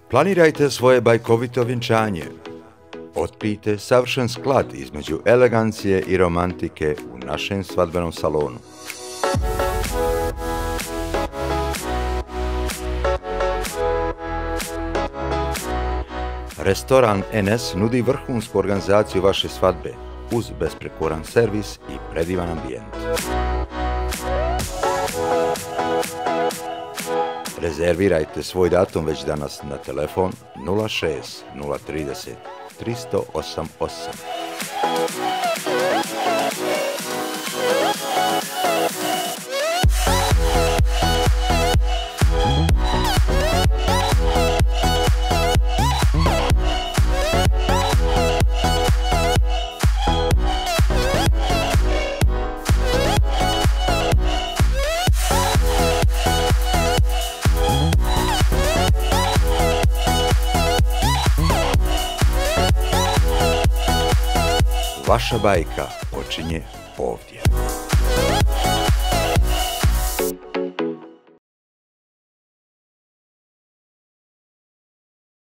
Planirajte svoje bajkovito vjenčanje. Otkrijte savršen sklad između elegancije i romantike u našem svadbenom salonu. Restoran NS nudi vrhunsku organizaciju vaše svadbe uz besprekoran servis i predivan ambijent. Rezervirajte svoj datum već danas na telefon 06 030 308. Vaša bajka počinje ovdje.